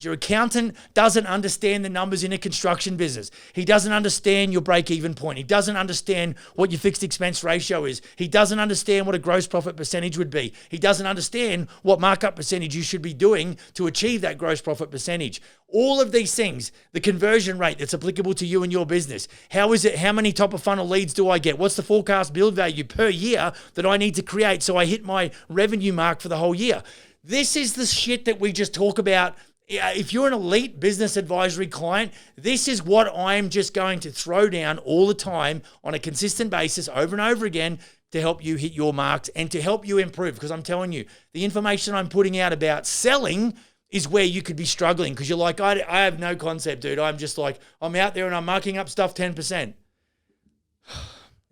Your accountant doesn't understand the numbers in a construction business. He doesn't understand your break-even point. He doesn't understand what your fixed expense ratio is. He doesn't understand what a gross profit percentage would be. He doesn't understand what markup percentage you should be doing to achieve that gross profit percentage. All of these things, the conversion rate that's applicable to you and your business. How is it? How many top of funnel leads do I get? What's the forecast build value per year that I need to create so I hit my revenue mark for the whole year? This is the shit that we just talk about. If you're an elite business advisory client, this is what I'm just going to throw down all the time on a consistent basis over and over again to help you hit your marks and to help you improve. Because I'm telling you, the information I'm putting out about selling is where you could be struggling because you're like, I have no concept, dude. I'm just like, I'm out there and I'm marking up stuff 10%.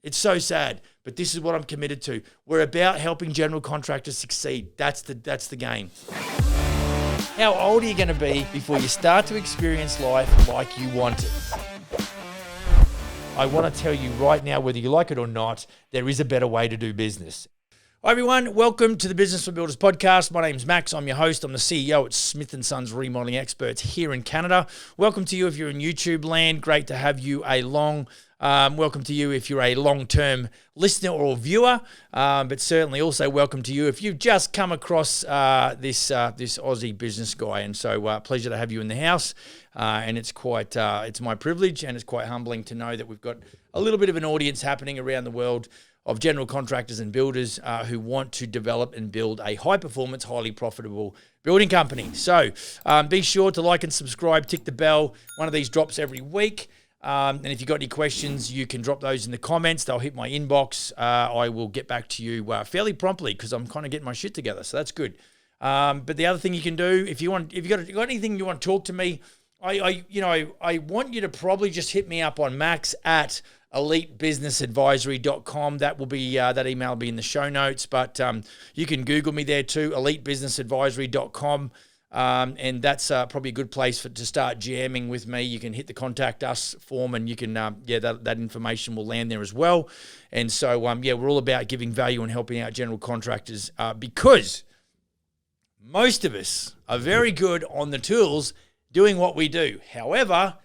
It's so sad, but this is what I'm committed to. We're about helping general contractors succeed. That's the game. How old are you going to be before you start to experience life like you want it? I want to tell you right now, whether you like it or not, there is a better way to do business. Hi everyone, welcome to the Business for Builders podcast. My name's Max, I'm your host. I'm the CEO at Smith & Sons Remodeling Experts here in Canada. Welcome to you if you're in YouTube land. Great to have you along. Welcome to you if you're a long-term listener or viewer, but certainly also welcome to you if you've just come across this Aussie business guy. And so pleasure to have you in the house. And it's my privilege and it's quite humbling to know that we've got a little bit of an audience happening around the world of general contractors and builders who want to develop and build a high-performance, highly profitable building company. So be sure to like and subscribe, tick the bell. One of these drops every week. And if you've got any questions, you can drop those in the comments. They'll hit my inbox. I will get back to you fairly promptly because I'm kind of getting my shit together. So that's good. But the other thing you can do, if you got anything you want to talk to me, I want you to probably just hit me up on max@elitebusinessadvisory.com. That will be that email will be in the show notes. But you can Google me there too, elitebusinessadvisory.com. And that's probably a good place to start jamming with me. You can hit the contact us form and you can, that information will land there as well. And so, we're all about giving value and helping out general contractors because most of us are very good on the tools doing what we do. However,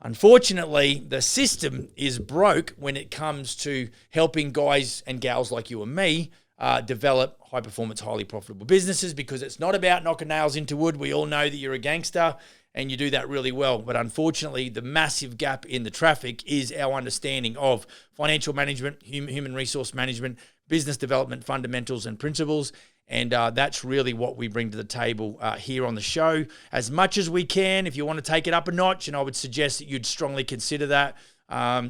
unfortunately, the system is broke when it comes to helping guys and gals like you and me develop high-performance, highly profitable businesses because it's not about knocking nails into wood. We all know that you're a gangster and you do that really well. But unfortunately, the massive gap in the traffic is our understanding of financial management, human resource management, business development fundamentals and principles. And that's really what we bring to the table here on the show. As much as we can, if you want to take it up a notch, and I would suggest that you'd strongly consider that,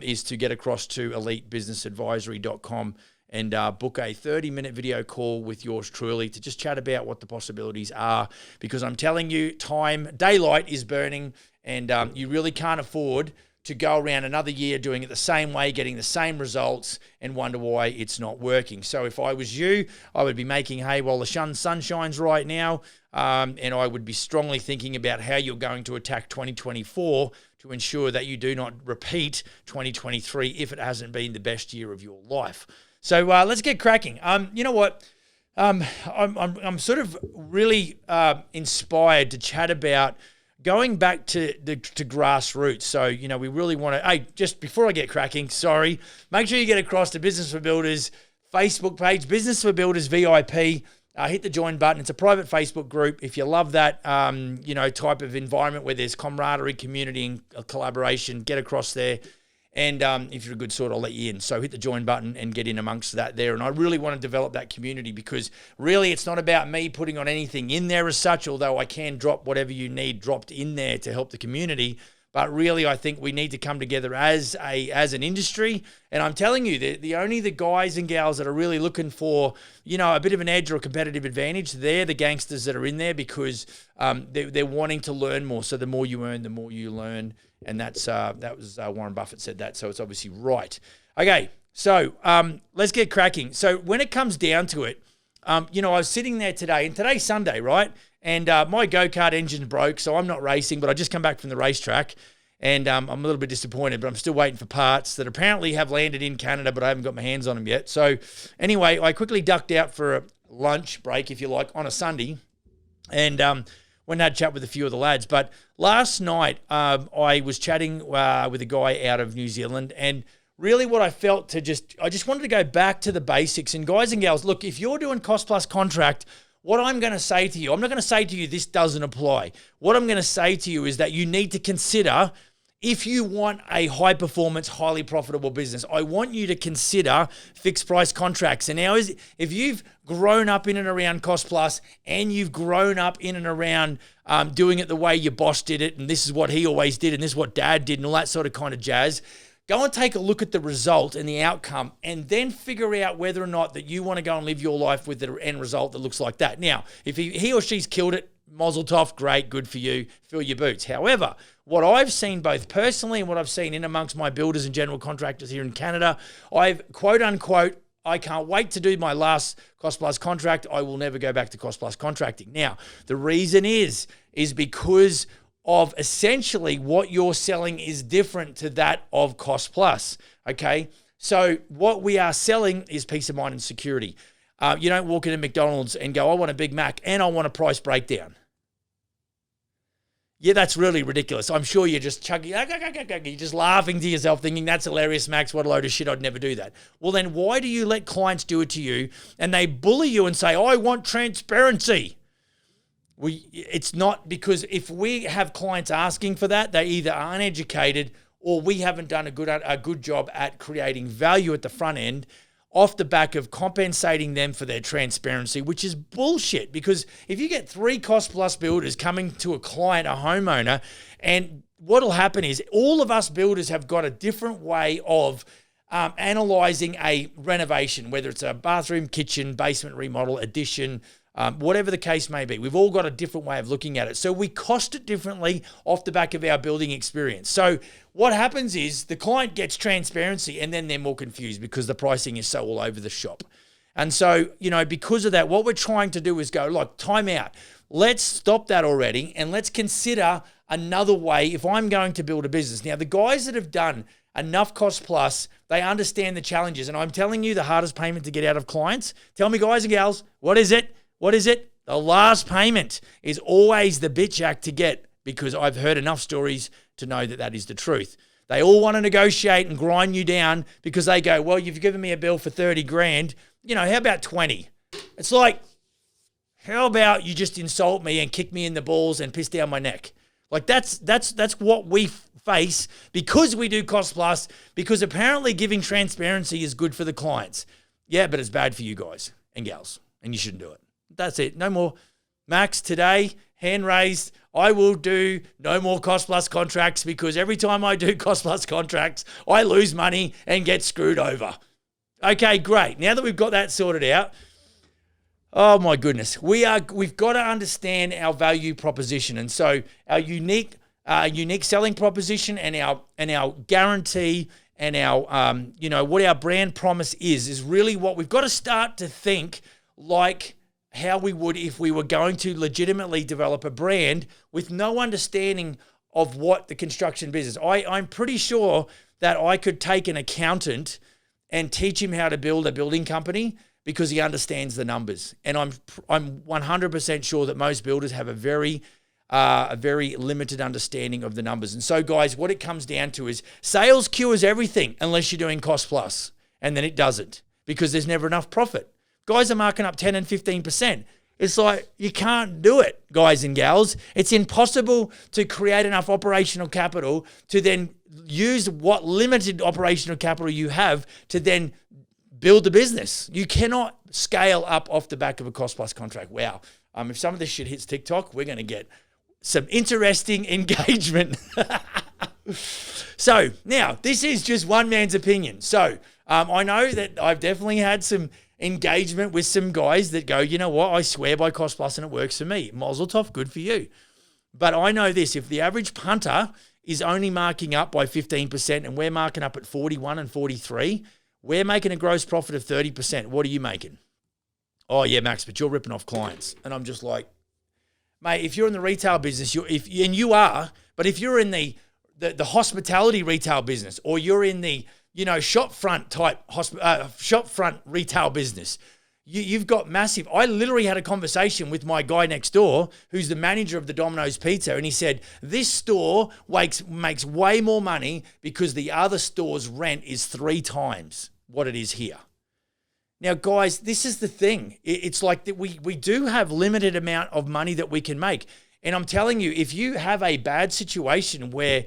is to get across to elitebusinessadvisory.com and book a 30-minute video call with yours truly to just chat about what the possibilities are. Because I'm telling you, daylight is burning, and you really can't afford to go around another year doing it the same way, getting the same results, and wonder why it's not working. So if I was you, I would be making hay while the sun shines right now, and I would be strongly thinking about how you're going to attack 2024 to ensure that you do not repeat 2023 if it hasn't been the best year of your life. So let's get cracking. You know what? I'm sort of really inspired to chat about going back to grassroots. So, we really want to, hey, just before I get cracking, make sure you get across to Business for Builders Facebook page, Business for Builders VIP. Hit the join button. It's a private Facebook group. If you love that, type of environment where there's camaraderie, community, and collaboration, get across there. And if you're a good sort, I'll let you in. So hit the join button and get in amongst that there. And I really want to develop that community because really it's not about me putting on anything in there as such, although I can drop whatever you need dropped in there to help the community. But really, I think we need to come together as an industry. And I'm telling you, the guys and gals that are really looking for, a bit of an edge or a competitive advantage, they're the gangsters that are in there because they're wanting to learn more. So the more you earn, the more you learn. And that was Warren Buffett said that. So it's obviously right. Okay, so let's get cracking. So when it comes down to it, I was sitting there today, and today's Sunday, right? And my go-kart engine broke, so I'm not racing, but I just come back from the racetrack, and I'm a little bit disappointed, but I'm still waiting for parts that apparently have landed in Canada, but I haven't got my hands on them yet. So anyway, I quickly ducked out for a lunch break, if you like, on a Sunday, and went and had a chat with a few of the lads. But last night, I was chatting with a guy out of New Zealand, and really what I felt I just wanted to go back to the basics. And guys and gals, look, if you're doing cost plus contract, what I'm going to say to you, I'm not going to say to you this doesn't apply. What I'm going to say to you is that you need to consider, if you want a high performance, highly profitable business, I want you to consider fixed price contracts. And now, if you've grown up in and around cost plus, and you've grown up in and around doing it the way your boss did it, and this is what he always did, and this is what dad did, and all that sort of kind of jazz, go and take a look at the result and the outcome, and then figure out whether or not that you want to go and live your life with the end result that looks like that. Now, if he or she's killed it, mazel tov, great, good for you, fill your boots. However, what I've seen both personally and what I've seen in amongst my builders and general contractors here in Canada, I've quote unquote, I can't wait to do my last cost plus contract. I will never go back to cost plus contracting. Now, the reason is because of essentially what you're selling is different to that of cost plus, okay? So what we are selling is peace of mind and security. You don't walk into McDonald's and go, I want a Big Mac and I want a price breakdown. Yeah, that's really ridiculous. I'm sure you're just chugging, you're just laughing to yourself thinking, that's hilarious, Max, what a load of shit, I'd never do that. Well, then why do you let clients do it to you and they bully you and say, I want transparency? It's not, because if we have clients asking for that, they either are uneducated or we haven't done a good job at creating value at the front end off the back of compensating them for their transparency, which is bullshit. Because if you get 3 cost plus builders coming to a client, a homeowner, and what'll happen is all of us builders have got a different way of analyzing a renovation, whether it's a bathroom, kitchen, basement remodel, addition, whatever the case may be. We've all got a different way of looking at it. So we cost it differently off the back of our building experience. So what happens is the client gets transparency and then they're more confused because the pricing is so all over the shop. And so, because of that, what we're trying to do is go, look, time out. Let's stop that already and let's consider another way if I'm going to build a business. Now, the guys that have done enough cost plus, they understand the challenges. And I'm telling you, the hardest payment to get out of clients, tell me, guys and gals, what is it? What is it? The last payment is always the bitch act to get, because I've heard enough stories to know that that is the truth. They all want to negotiate and grind you down because they go, well, you've given me a bill for 30 grand. How about 20? It's like, how about you just insult me and kick me in the balls and piss down my neck? Like that's what we face because we do cost plus, because apparently giving transparency is good for the clients. Yeah, but it's bad for you guys and gals, and you shouldn't do it. That's it. No more. Max, today, hand raised, I will do no more cost plus contracts, because every time I do cost plus contracts, I lose money and get screwed over. Okay, great. Now that we've got that sorted out, oh my goodness, we've got to understand our value proposition. And so our unique selling proposition and our guarantee and our what our brand promise is really what we've got to start to think like how we would if we were going to legitimately develop a brand with no understanding of what the construction business. I'm pretty sure that I could take an accountant and teach him how to build a building company because he understands the numbers. And I'm 100% sure that most builders have a very limited understanding of the numbers. And so, guys, what it comes down to is sales cures everything unless you're doing cost plus, and then it doesn't because there's never enough profit. Guys are marking up 10 and 15%. It's like, you can't do it, guys and gals. It's impossible to create enough operational capital to then use what limited operational capital you have to then build the business. You cannot scale up off the back of a cost plus contract. Wow. If some of this shit hits TikTok, we're going to get some interesting engagement. So now, this is just one man's opinion. So I know that I've definitely had some engagement with some guys that go, you know what, I swear by cost plus and it works for me. Mazel tov, good for you. But I know this, if the average punter is only marking up by 15% and we're marking up at 41 and 43, we're making a gross profit of 30%. What are you making? Oh yeah, Max, but you're ripping off clients. And I'm just like, mate, if you're in the retail business, and you are, but if you're in the hospitality retail business, or you're in the shop front retail business, you've got massive. I literally had a conversation with my guy next door, who's the manager of the Domino's Pizza, and he said, this store makes way more money because the other store's rent is 3 times what it is here. Now, guys, this is the thing. It's like that we do have limited amount of money that we can make. And I'm telling you, if you have a bad situation where,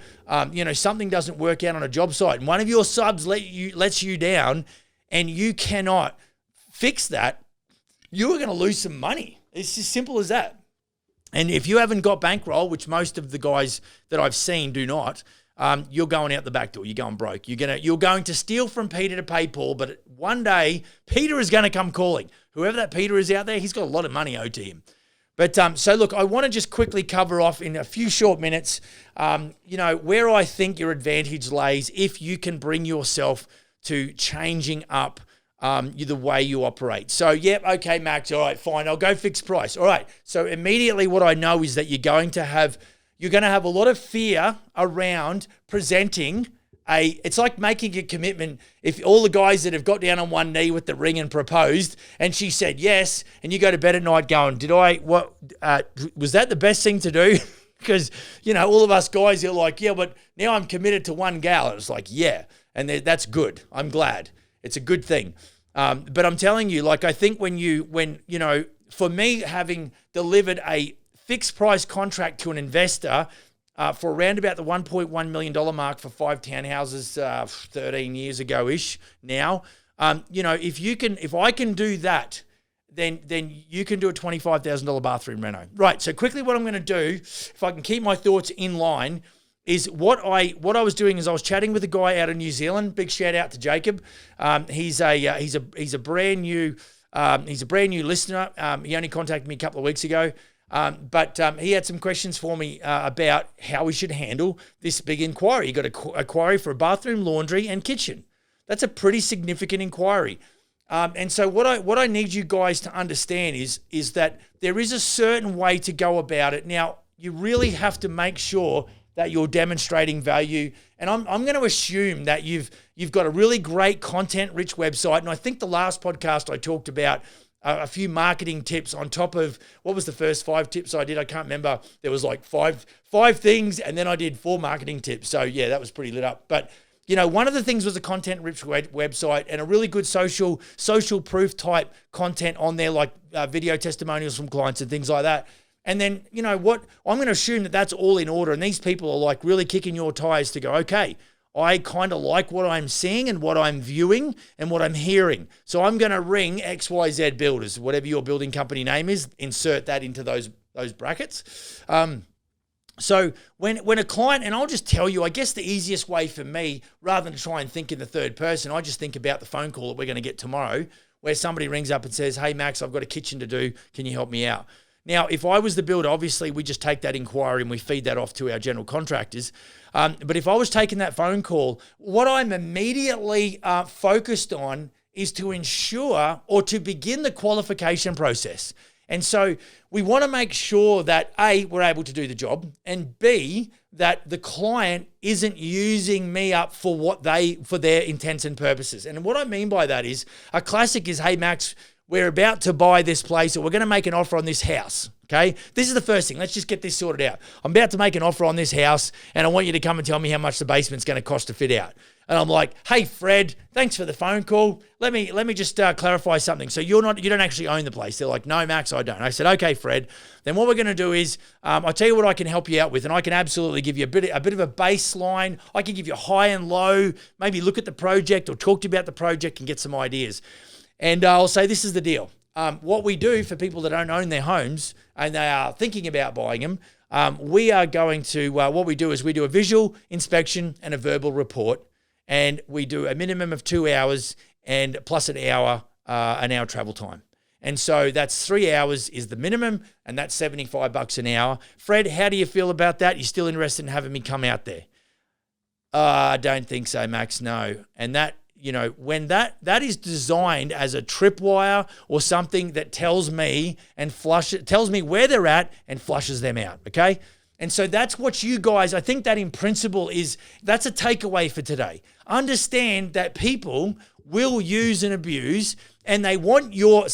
something doesn't work out on a job site and one of your subs lets you down and you cannot fix that, you are going to lose some money. It's as simple as that. And if you haven't got bankroll, which most of the guys that I've seen do not, you're going out the back door. You're going broke. You're going to steal from Peter to pay Paul, but one day Peter is going to come calling. Whoever that Peter is out there, he's got a lot of money owed to him. But so look, I want to just quickly cover off in a few short minutes, where I think your advantage lays if you can bring yourself to changing up the way you operate. So, yep, okay, Max, all right, fine, I'll go fixed price. All right, so immediately what I know is that you're going to have a lot of fear around presenting it's like making a commitment. If all the guys that have got down on one knee with the ring and proposed, and she said yes, and you go to bed at night going, was that the best thing to do? Because, all of us guys are like, yeah, but now I'm committed to one gal. And it's like, yeah, and that's good. I'm glad. It's a good thing. But I'm telling you, like, I think for me, having delivered a fixed price contract to an investor for around about the $1.1 million mark for 5 townhouses 13 years ago-ish now, if I can do that, then you can do a $25,000 bathroom reno. Right, so quickly what I'm going to do, if I can keep my thoughts in line, is what I was doing is I was chatting with a guy out of New Zealand. Big shout out to Jacob. He's a brand new listener. He only contacted me a couple of weeks ago. But he had some questions for me about how we should handle this big inquiry. You got a inquiry for a bathroom, laundry, and kitchen. That's a pretty significant inquiry. And so what I need you guys to understand is that there is a certain way to go about it. Now, you really have to make sure that you're demonstrating value. And I'm going to assume that you've got a really great content-rich website. And I think the last podcast I talked about a few marketing tips on top of, what was the first 5 tips I did? I can't remember. There was like five things, and then I did 4 marketing tips. So yeah, that was pretty lit up. But one of the things was a content-rich website and a really good social proof type content on there, like video testimonials from clients and things like that. And then, what? I'm going to assume that that's all in order. And these people are like really kicking your tires to go, okay, I kind of like what I'm seeing and what I'm viewing and what I'm hearing. So I'm going to ring XYZ Builders, whatever your building company name is, insert that into those brackets. So when a client, and I'll just tell you, I guess the easiest way for me, rather than try and think in the third person, I just think about the phone call that we're going to get tomorrow where somebody rings up and says, hey, Max, I've got a kitchen to do. Can you help me out? Now, if I was the builder, obviously we just take that inquiry and we feed that off to our general contractors. But if I was taking that phone call, what I'm immediately focused on is to ensure or to begin the qualification process. And so we want to make sure that A, we're able to do the job, and B, that the client isn't using me up for their intents and purposes. And what I mean by that is, a classic is, hey, Max, we're about to buy this place, or we're going to make an offer on this house, okay? This is the first thing. Let's just get this sorted out. I'm about to make an offer on this house, and I want you to come and tell me how much the basement's going to cost to fit out. And I'm like, hey, Fred, thanks for the phone call. Let me just clarify something. So you don't actually own the place. They're like, no, Max, I don't. I said, okay, Fred. Then what we're going to do is, I'll tell you what I can help you out with, and I can absolutely give you a bit of a baseline. I can give you high and low, maybe look at the project or talk to you about the project and get some ideas. And I'll say, this is the deal. What we do for people that don't own their homes and they are thinking about buying them, we are going to, what we do is we do a visual inspection and a verbal report, and we do a minimum of 2 hours and plus an hour travel time. And so that's 3 hours is the minimum, and that's $75 an hour. Fred, how do you feel about that? You still interested in having me come out there? I don't think so, Max, no. And that, when that is designed as a tripwire or something that tells me where they're at and flushes them out, okay? And so that's what you guys, I think that in principle that's a takeaway for today. Understand that people will use and abuse and they want your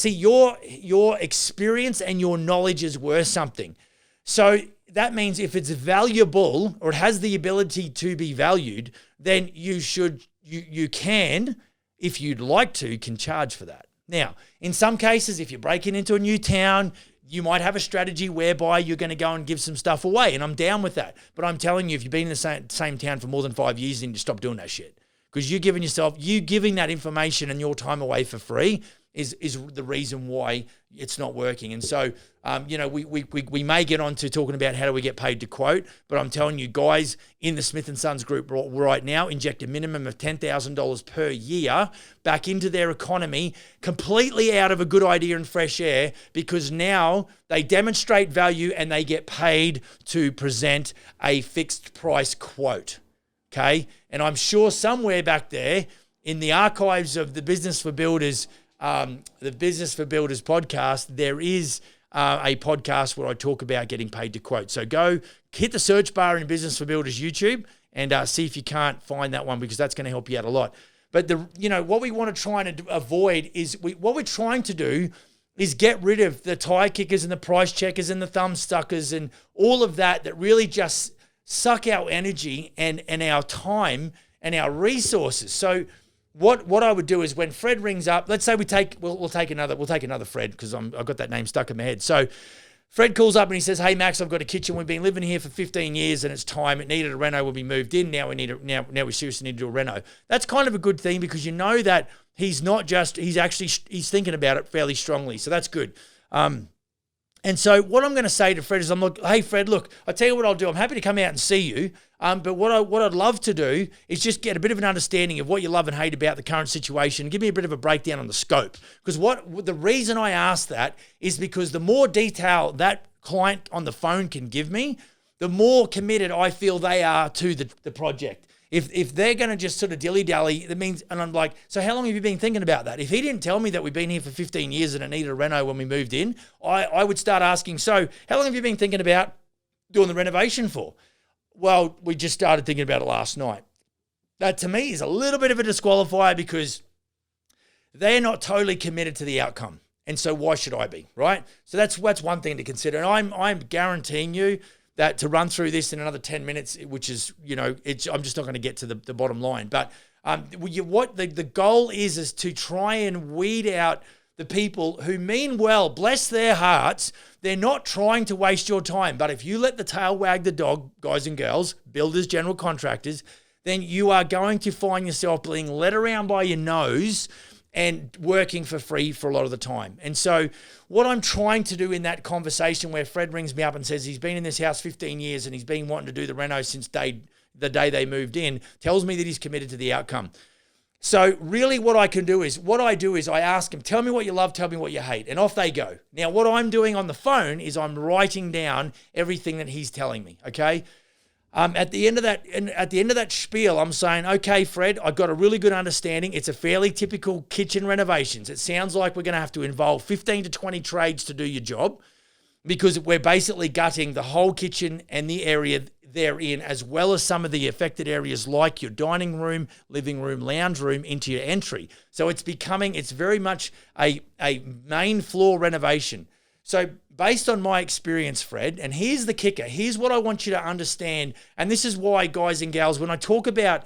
experience and your knowledge is worth something. So that means if it's valuable or it has the ability to be valued, then you can, if you'd like to, can charge for that. Now, in some cases, if you're breaking into a new town, you might have a strategy whereby you're going to go and give some stuff away, and I'm down with that. But I'm telling you, if you've been in the same town for more than 5 years, then you stop doing that shit. Because you giving that information and your time away for free is the reason why it's not working. And so, we may get on to talking about how do we get paid to quote, but I'm telling you guys in the Smith & Sons group right now, inject a minimum of $10,000 per year back into their economy, completely out of a good idea and fresh air, because now they demonstrate value and they get paid to present a fixed price quote. Okay. And I'm sure somewhere back there in the archives of the Business for Builders podcast, there is a podcast where I talk about getting paid to quote. So go hit the search bar in Business for Builders YouTube and see if you can't find that one, because that's going to help you out a lot. But what we want to try and avoid is what we're trying to do is get rid of the tire kickers and the price checkers and the thumb suckers and all of that really just suck our energy and our time and our resources. So what I would do is when Fred rings up, let's say we'll take another Fred, because I've got that name stuck in my head. So Fred calls up and he says, "Hey Max, I've got a kitchen. We''ve been living here for 15 years and it's time. It needed a reno when we moved in. Now we seriously need to do a reno." That's kind of a good thing, because you know that he's thinking about it fairly strongly. So that's good. And so what I'm going to say to Fred is, "Hey Fred, look, I'll tell you what I'll do. I'm happy to come out and see you. But what I'd love to do is just get a bit of an understanding of what you love and hate about the current situation. Give me a bit of a breakdown on the scope." Because the reason I ask that is because the more detail that client on the phone can give me, the more committed I feel they are to the project. If they're going to just sort of dilly-dally, that means, and I'm like, "So how long have you been thinking about that?" If he didn't tell me that we've been here for 15 years and it needed a reno when we moved in, I would start asking, "So how long have you been thinking about doing the renovation for?" "Well, we just started thinking about it last night." That to me is a little bit of a disqualifier, because they're not totally committed to the outcome. And so why should I be, right? So that's one thing to consider. And I'm guaranteeing you that to run through this in another 10 minutes, which is, I'm just not going to get to the bottom line. But what the goal is to try and weed out the people who mean well, bless their hearts. They're not trying to waste your time. But if you let the tail wag the dog, guys and girls, builders, general contractors, then you are going to find yourself being led around by your nose and working for free for a lot of the time. And so what I'm trying to do in that conversation where Fred rings me up and says he's been in this house 15 years and he's been wanting to do the reno since the day they moved in, tells me that he's committed to the outcome. So really what I do is I ask him, "Tell me what you love, tell me what you hate," and off they go. Now what I'm doing on the phone is I'm writing down everything that he's telling me, okay? At the end of that spiel, I'm saying, "Okay, Fred, I've got a really good understanding. It's a fairly typical kitchen renovations. It sounds like we're going to have to involve 15 to 20 trades to do your job, because we're basically gutting the whole kitchen and the area therein, as well as some of the affected areas like your dining room, living room, lounge room into your entry. So it's very much a main floor renovation." So based on my experience, Fred, and here's the kicker, here's what I want you to understand, and this is why, guys and gals, when I talk about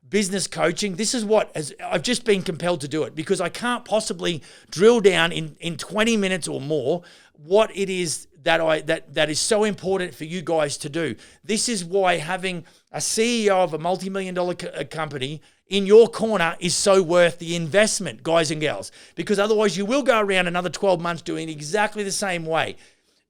business coaching, this is what I've just been compelled to do it, because I can't possibly drill down in 20 minutes or more what it is that is so important for you guys to do. This is why having a CEO of a multi-million-dollar company in your corner is so worth the investment, guys and gals, because otherwise you will go around another 12 months doing exactly the same way.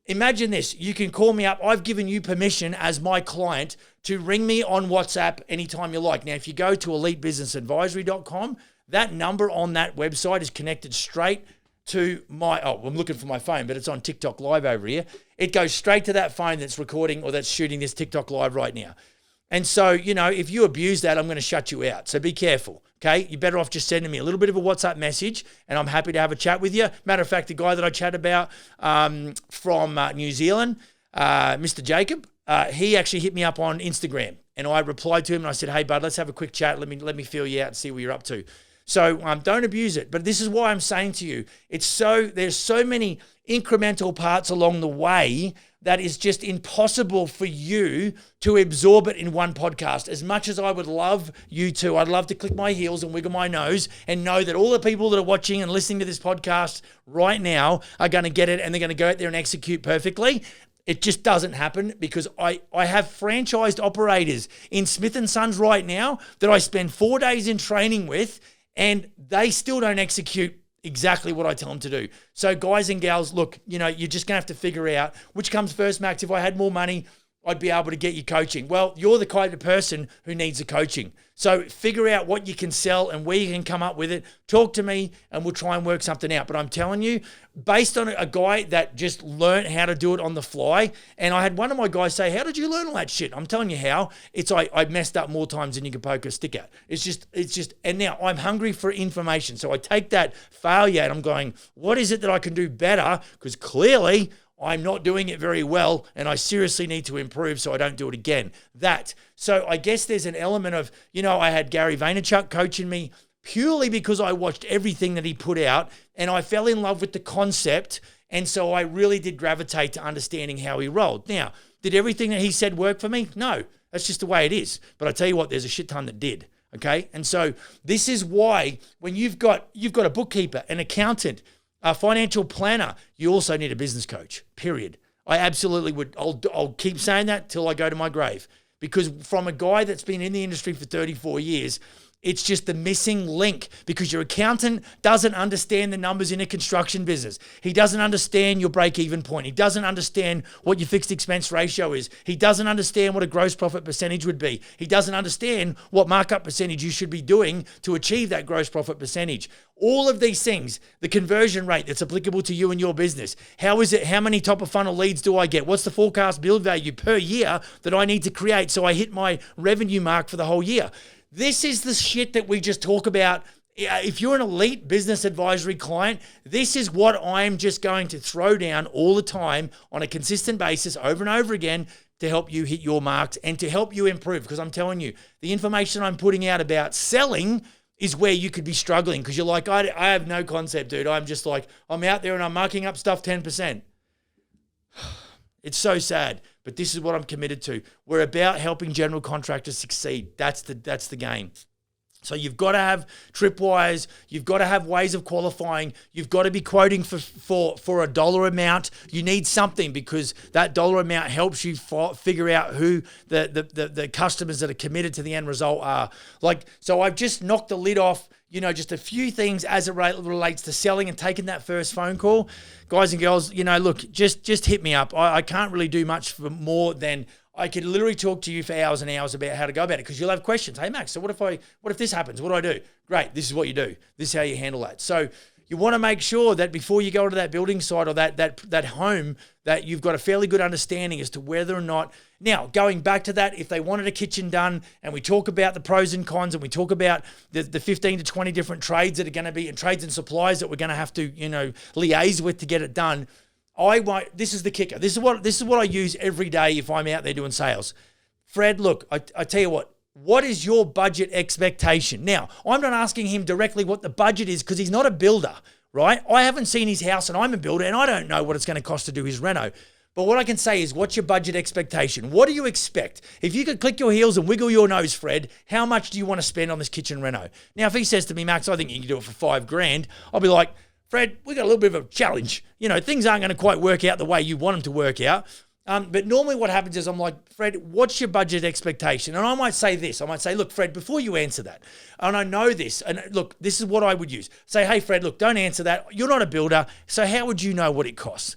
Imagine this. You can call me up. I've given you permission as my client to ring me on WhatsApp anytime you like. Now, if you go to elitebusinessadvisory.com, that number on that website is connected straight to I'm looking for my phone, but it's on TikTok Live over here. It goes straight to that phone that's recording or that's shooting this TikTok Live right now. And so, if you abuse that, I'm going to shut you out. So be careful, okay? You're better off just sending me a little bit of a WhatsApp message, and I'm happy to have a chat with you. Matter of fact, the guy that I chat about from New Zealand, Mr. Jacob, he actually hit me up on Instagram, and I replied to him and I said, "Hey, bud, let's have a quick chat. Let me feel you out and see what you're up to." So don't abuse it. But this is why I'm saying to you, there's so many incremental parts along the way that is just impossible for you to absorb it in one podcast. As much as I would love you to, I'd love to click my heels and wiggle my nose and know that all the people that are watching and listening to this podcast right now are going to get it and they're going to go out there and execute perfectly. It just doesn't happen because I have franchised operators in Smith & Sons right now that I spend 4 days in training with, and they still don't execute exactly what I tell them to do. So guys and gals, look, you're just going to have to figure out which comes first, Max. If I had more money, I'd be able to get you coaching. Well, you're the kind of person who needs the coaching. So figure out what you can sell and where you can come up with it. Talk to me and we'll try and work something out. But I'm telling you, based on a guy that just learned how to do it on the fly, and I had one of my guys say, how did you learn all that shit? I'm telling you how. It's I messed up more times than you can poke a stick at. It's just, and now I'm hungry for information. So I take that failure and I'm going, what is it that I can do better? Because clearly I'm not doing it very well and I seriously need to improve so I don't do it again. So I guess there's an element of, I had Gary Vaynerchuk coaching me purely because I watched everything that he put out and I fell in love with the concept. And so I really did gravitate to understanding how he rolled. Now, did everything that he said work for me? No, that's just the way it is. But I tell you what, there's a shit ton that did. Okay. And so this is why when you've got a bookkeeper, an accountant, a financial planner, you also need a business coach, period. I absolutely would. I'll keep saying that till I go to my grave, because from a guy that's been in the industry for 34 years, it's just the missing link, because your accountant doesn't understand the numbers in a construction business. He doesn't understand your break-even point. He doesn't understand what your fixed expense ratio is. He doesn't understand what a gross profit percentage would be. He doesn't understand what markup percentage you should be doing to achieve that gross profit percentage. All of these things, the conversion rate that's applicable to you and your business. How is it? How many top of funnel leads do I get? What's the forecast build value per year that I need to create so I hit my revenue mark for the whole year? This is the shit that we just talk about. If you're an elite business advisory client, this is what I'm just going to throw down all the time on a consistent basis over and over again to help you hit your marks and to help you improve. Because I'm telling you, the information I'm putting out about selling is where you could be struggling, because you're like, I have no concept, dude. I'm just like, I'm out there and I'm marking up stuff 10%. It's so sad, but this is what I'm committed to. We're about helping general contractors succeed. That's the game. So you've got to have tripwires. You've got to have ways of qualifying. You've got to be quoting for a dollar amount. You need something, because that dollar amount helps you figure out who the customers that are committed to the end result are. So I've just knocked the lid off, just a few things as it relates to selling and taking that first phone call. Guys and girls, look, just hit me up. I can't really do much for more than I could literally talk to you for hours and hours about how to go about it, because you'll have questions. Hey, Max, so what if this happens? What do I do? Great. This is what you do. This is how you handle that. So you want to make sure that before you go into that building site or that home, that you've got a fairly good understanding as to whether or not. Now, going back to that, if they wanted a kitchen done and we talk about the pros and cons and we talk about the 15 to 20 different trades that are going to be, and trades and supplies that we're going to have to, liaise with to get it done, this is the kicker. This is what I use every day if I'm out there doing sales. Fred, look, I tell you what is your budget expectation? Now, I'm not asking him directly what the budget is, because he's not a builder, right? I haven't seen his house and I'm a builder and I don't know what it's going to cost to do his reno. But what I can say is, what's your budget expectation? What do you expect? If you could click your heels and wiggle your nose, Fred, how much do you want to spend on this kitchen reno? Now, if he says to me, Max, I think you can do it for $5,000, I'll be like, Fred, we got a little bit of a challenge. Things aren't going to quite work out the way you want them to work out. But normally what happens is I'm like, Fred, what's your budget expectation? And I might say this. I might say, look, Fred, before you answer that, and I know this, and look, this is what I would use. Say, hey, Fred, look, don't answer that. You're not a builder, so how would you know what it costs?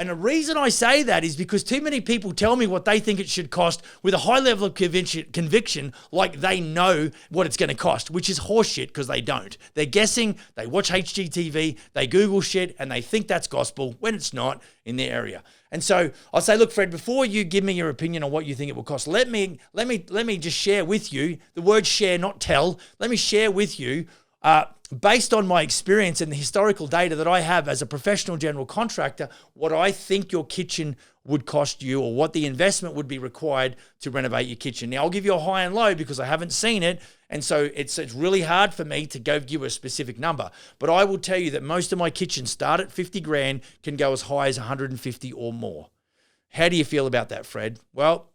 And the reason I say that is because too many people tell me what they think it should cost with a high level of conviction, like they know what it's going to cost, which is horseshit, because they don't. They're guessing, they watch HGTV, they Google shit, and they think that's gospel when it's not in their area. And so I'll say, look, Fred, before you give me your opinion on what you think it will cost, let me just share with you, the word share, not tell. Let me share with you, based on my experience and the historical data that I have as a professional general contractor, what I think your kitchen would cost you or what the investment would be required to renovate your kitchen. Now, I'll give you a high and low because I haven't seen it. And so it's really hard for me to give you a specific number. But I will tell you that most of my kitchens start at 50 grand, can go as high as 150 or more. How do you feel about that, Fred? Well,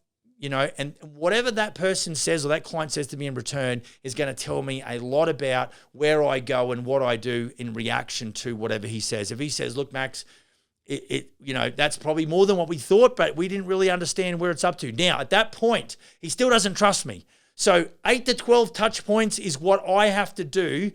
and whatever that person says or that client says to me in return is going to tell me a lot about where I go and what I do in reaction to whatever he says. If he says, look, Max, that's probably more than what we thought, but we didn't really understand where it's up to. Now, at that point, he still doesn't trust me. So 8 to 12 touch points is what I have to do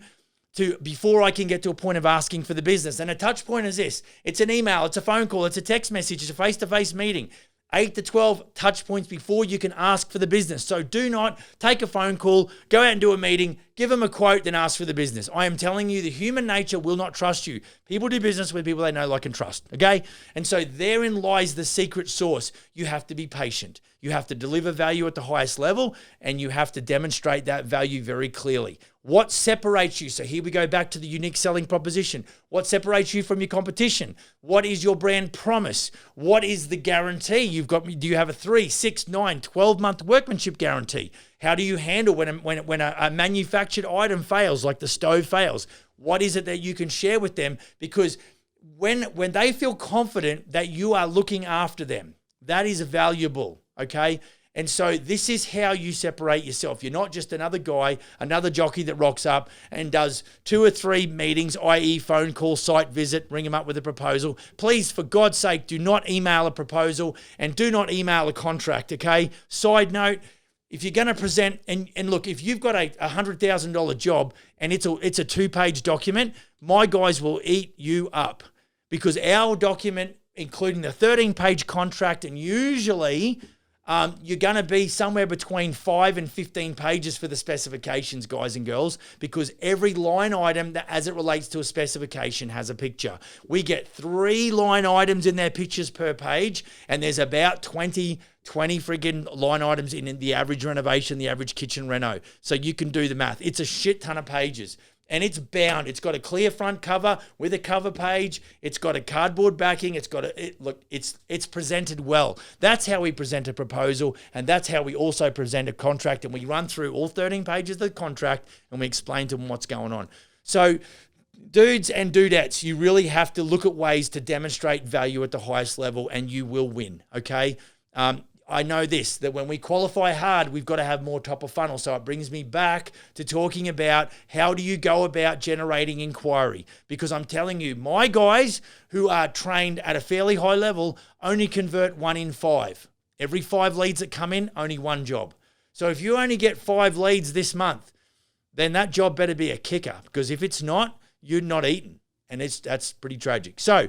before I can get to a point of asking for the business. And a touch point is this. It's an email, it's a phone call, it's a text message, it's a face-to-face meeting. 8 to 12 touch points before you can ask for the business. So do not take a phone call, go out and do a meeting, give them a quote, then ask for the business. I am telling you, the human nature will not trust you. People do business with people they know, like, and trust, okay? And so therein lies the secret sauce. You have to be patient. You have to deliver value at the highest level, and you have to demonstrate that value very clearly. What separates you? So here we go back to the unique selling proposition. What separates you from your competition? What is your brand promise? What is the guarantee? Do you have a 3, 6, 9, 12-month workmanship guarantee? How do you handle when a manufactured item fails, like the stove fails? What is it that you can share with them? Because when they feel confident that you are looking after them, that is valuable, okay? And so this is how you separate yourself. You're not just another guy, another jockey that rocks up and does 2 or 3 meetings, i.e. phone call, site visit, ring them up with a proposal. Please, for God's sake, do not email a proposal and do not email a contract, okay? Side note, if you're going to present, and look, if you've got a $100,000 job and it's a 2-page document, my guys will eat you up, because our document, including the 13-page contract, and usually you're going to be somewhere between 5 and 15 pages for the specifications, guys and girls, because every line item that, as it relates to a specification, has a picture. We get 3 line items in their pictures per page, and there's about 20 friggin' line items in the average renovation, the average kitchen reno. So you can do the math. It's a shit ton of pages. And it's bound. It's got a clear front cover with a cover page. It's got a cardboard backing. It's presented well. That's how we present a proposal, and that's how we also present a contract. And we run through all 13 pages of the contract, and we explain to them what's going on. So, dudes and dudettes, you really have to look at ways to demonstrate value at the highest level, and you will win. Okay. I know this, that when we qualify hard, we've got to have more top of funnel. So it brings me back to talking about how do you go about generating inquiry? Because I'm telling you, my guys who are trained at a fairly high level only convert 1 in 5. Every 5 leads that come in, only 1 job. So if you only get 5 leads this month, then that job better be a kicker, because if it's not, you're not eating. And that's pretty tragic. So,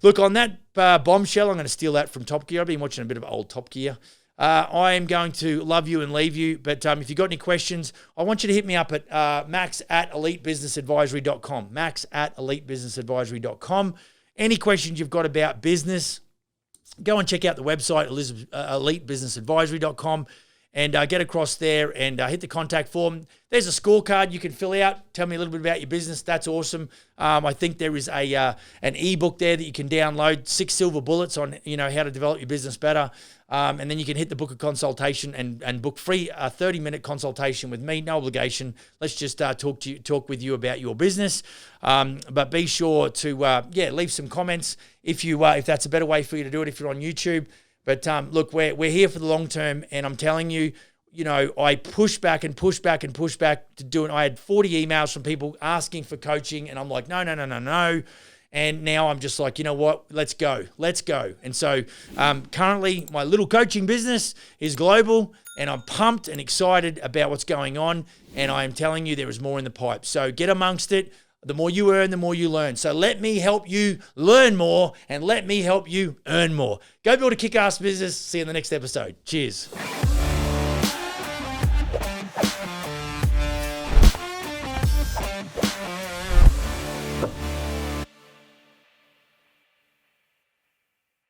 look, on that bombshell, I'm going to steal that from Top Gear. I've been watching a bit of old Top Gear. I am going to love you and leave you. But if you've got any questions, I want you to hit me up at max@elitebusinessadvisory.com. Max@elitebusinessadvisory.com. Any questions you've got about business, go and check out the website, elitebusinessadvisory.com. And get across there and hit the contact form. There's a scorecard you can fill out. Tell me a little bit about your business. That's awesome. I think there is an ebook there that you can download, 6 silver bullets on how to develop your business better. And then you can hit the book a consultation and book free a 30-minute consultation with me, no obligation. Let's just talk with you about your business. But be sure to leave some comments if that's a better way for you to do it if you're on YouTube. But look, we're here for the long term, and I'm telling you, I push back and push back and push back to do it. I had 40 emails from people asking for coaching, and I'm like, no. And now I'm just like, you know what? Let's go. And so currently, my little coaching business is global, and I'm pumped and excited about what's going on. And I am telling you, there is more in the pipe. So get amongst it. The more you earn, the more you learn. So let me help you learn more, and let me help you earn more. Go build a kick-ass business. See you in the next episode. Cheers.